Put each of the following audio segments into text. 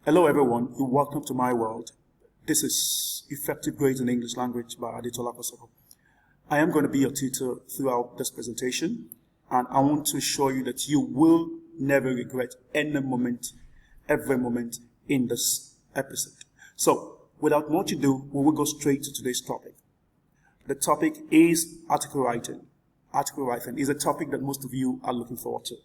Hello everyone, and welcome to my world. This is Effective Grades in English Language by Tola Kosoko. I am going to be your tutor throughout this presentation, and I want to assure you that you will never regret any moment, every moment in this episode. So, without much ado, we will go straight to today's topic. The topic is article writing. Article writing is a topic that most of you are looking forward to.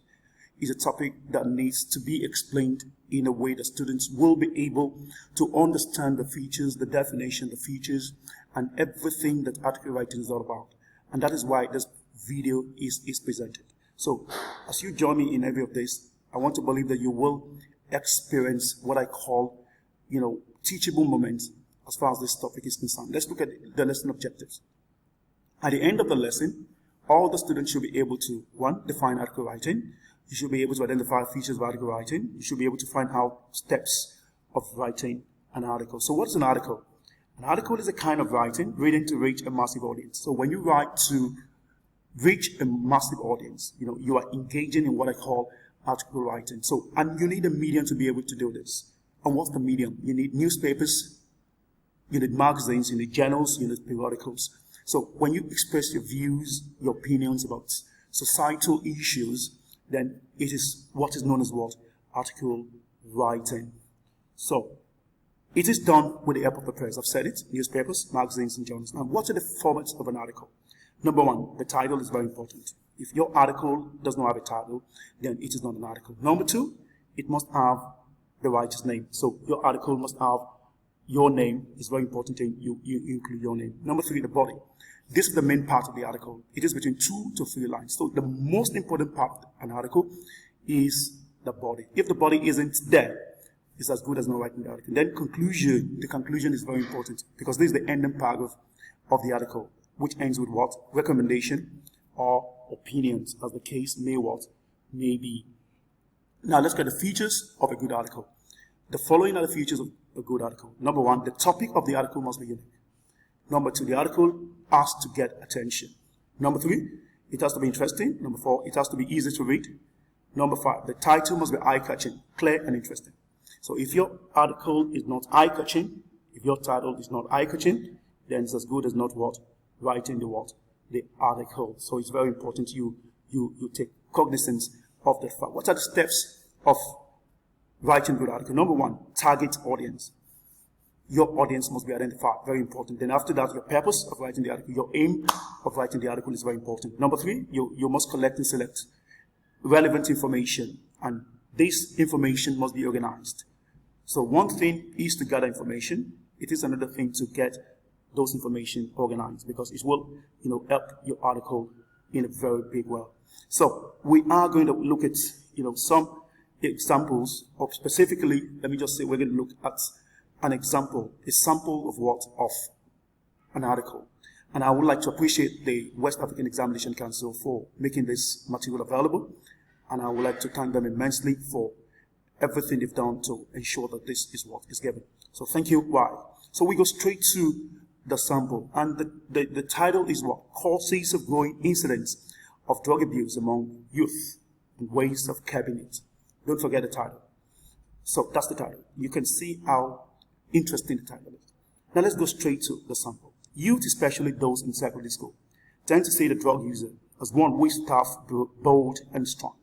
It's a topic that needs to be explained in a way that students will be able to understand the features, the definition, the features, and everything that article writing is all about. And that is why this video is presented. So, as you join me in every of this, I want to believe that you will experience what I call, teachable moments as far as this topic is concerned. Let's look at the lesson objectives. At the end of the lesson, all the students should be able to, one, define article writing. You should be able to identify features of article writing. You should be able to find out steps of writing an article. So what is an article? An article is a kind of writing written to reach a massive audience. So when you write to reach a massive audience, you are engaging in what I call article writing. So, and you need a medium to be able to do this. And what's the medium? You need newspapers, you need magazines, you need journals, you need periodicals. So when you express your views, your opinions about societal issues, then it is what is known as what? Article writing. So, it is done with the help of the press. I've said it, newspapers, magazines, and journals. Now, what are the formats of an article? Number one, the title is very important. If your article does not have a title, then it is not an article. Number two, it must have the writer's name. So, your article must have your name. It's very important that you include your name. Number three, the body. This is the main part of the article. It is between 2 to 3 lines. So the most important part of an article is the body. If the body isn't there, it's as good as not writing the article. Then conclusion. The conclusion is very important because this is the ending paragraph of the article, which ends with what? Recommendation or opinions, as the case may be. Now let's get the features of a good article. The following are the features of a good article. Number one, the topic of the article must be unique. Number two, the article has to get attention. Number three, it has to be interesting. Number four, it has to be easy to read. Number five, the title must be eye-catching, clear and interesting. So if your article is not eye-catching, if your title is not eye-catching, then it's as good as not what? Writing the article. So it's very important you take cognizance of the fact. What are the steps of writing a good article? Number one, target audience. Your audience must be identified, very important. Then after that, your purpose of writing the article, your aim of writing the article is very important. Number three, you must collect and select relevant information, and this information must be organized. So one thing is to gather information. It is another thing to get those information organized because it will, help your article in a very big way. So we are going to look at, some examples of specifically, let me just say we're going to look at an example, a sample of what? Of an article. And I would like to appreciate the West African Examination Council for making this material available. And I would like to thank them immensely for everything they've done to ensure that this is what is given. So thank you. Why? So we go straight to the sample. And the title is what? Causes of growing incidents of drug abuse among youth and ways of curbing it. Don't forget the title. So that's the title. You can see how interesting the title is. Now let's go straight to the sample. Youth, especially those in secondary school, tend to see the drug user as one who is tough, bold, and strong.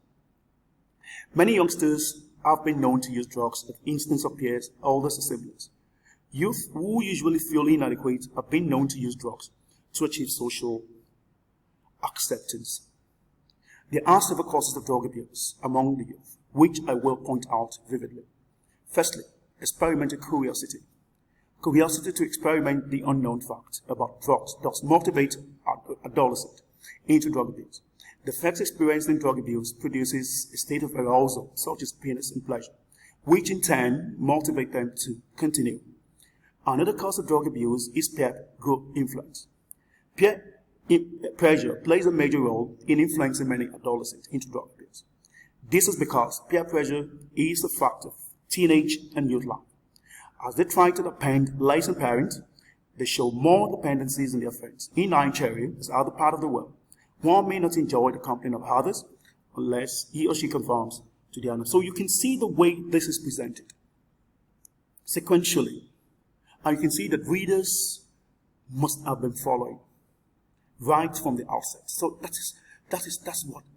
Many youngsters have been known to use drugs at instance of peers, elders, or siblings. Youth who usually feel inadequate have been known to use drugs to achieve social acceptance. There are several causes of drug abuse among the youth, which I will point out vividly. Firstly, experimental curiosity. Curiosity to experiment the unknown fact about drugs does motivate adolescents into drug abuse. The first experience in drug abuse produces a state of arousal, such as penis and pleasure, which in turn motivate them to continue. Another cause of drug abuse is peer group influence. Peer pressure plays a major role in influencing many adolescents into drug abuse. This is because peer pressure is a factor of teenage and youth life. As they try to depend less on parents, they show more dependencies on their friends. In Nigeria, as other part of the world, one may not enjoy the company of others unless he or she conforms to the other. So you can see the way this is presented. sequentially. And you can see that readers must have been following right from the outset. So that's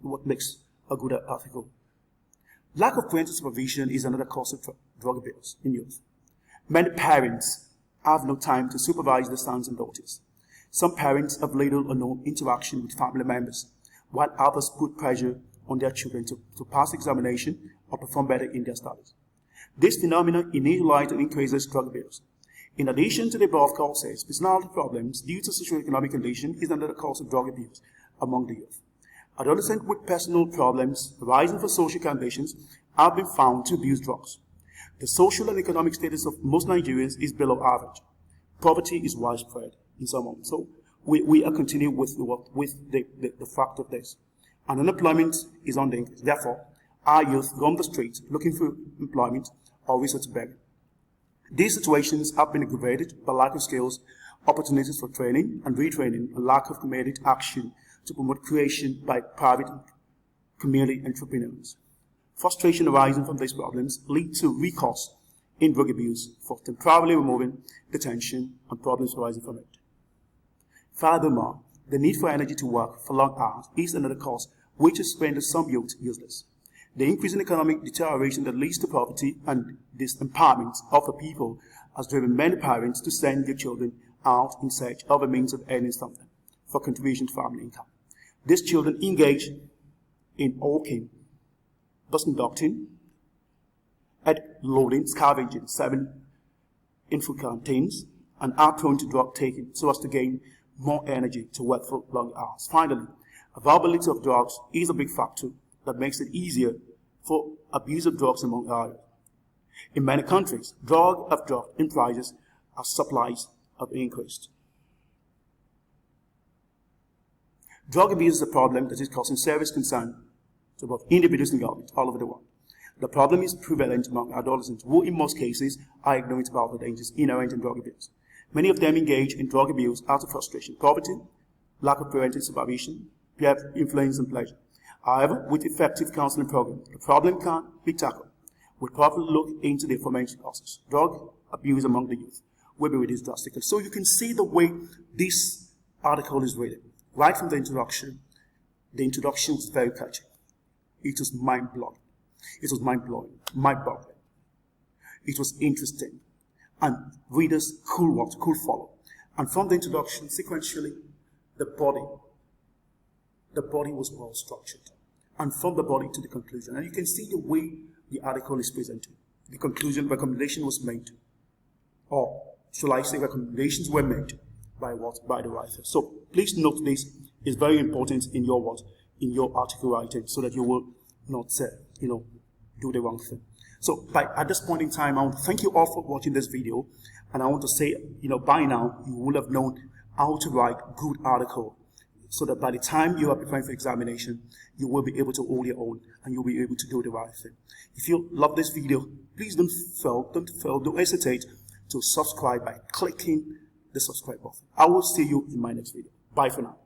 what makes a good article. Lack of parental supervision is another cause of drug abuse in youth. Many parents have no time to supervise their sons and daughters. Some parents have little or no interaction with family members, while others put pressure on their children to pass examination or perform better in their studies. This phenomenon initializes and increases drug abuse. In addition to the above causes, personality problems due to socioeconomic conditions is another cause of drug abuse among the youth. Adolescents with personal problems arising from social conditions have been found to abuse drugs. The social and economic status of most Nigerians is below average. Poverty is widespread in some homes. So we are continuing with the fact of this. And unemployment is on the increase. Therefore, our youth roam the streets looking for employment or resort to begging. These situations have been aggravated by lack of skills, opportunities for training and retraining, and lack of committed action to promote creation by private and community entrepreneurs. Frustration arising from these problems lead to recourse in drug abuse for temporarily removing the tension and problems arising from it. Furthermore, the need for energy to work for long hours is another cause which has rendered some youth useless. The increasing economic deterioration that leads to poverty and disempowerment of the people has driven many parents to send their children out in search of a means of earning something for contribution to family income. These children engage in hawking, bus conducting, egg loading, scavenging, serving in food canteens, and are prone to drug taking so as to gain more energy to work for long hours. Finally, availability of drugs is a big factor that makes it easier for abuse of drugs among our youth. In many countries, drugs have dropped in prices as supplies have increased. Drug abuse is a problem that is causing serious concern to both individuals and governments all over the world. The problem is prevalent among adolescents, who in most cases are ignorant about the dangers inherent in drug abuse. Many of them engage in drug abuse out of frustration, poverty, lack of parental supervision, peer influence, and pleasure. However, with effective counseling programs, the problem can be tackled. With proper look into the aforementioned causes, drug abuse among the youth will be reduced drastically. So you can see the way this article is written. Right from the introduction was very catchy. It was mind-blowing. It was mind-blowing, mind-boggling. It was interesting. And readers could follow. And from the introduction, sequentially, the body was well structured. And from the body to the conclusion. And you can see the way the article is presented. The conclusion, recommendation was made. Or, shall I say, recommendations were made by the writer. So, please note this is very important in your in your article writing, so that you will not do the wrong thing. So, at this point in time, I want to thank you all for watching this video. And I want to say, by now, you will have known how to write good article, so that by the time you are preparing for examination, you will be able to hold your own and you'll be able to do the right thing. If you love this video, please don't hesitate to subscribe by clicking the subscribe button. I will see you in my next video. Bye for now.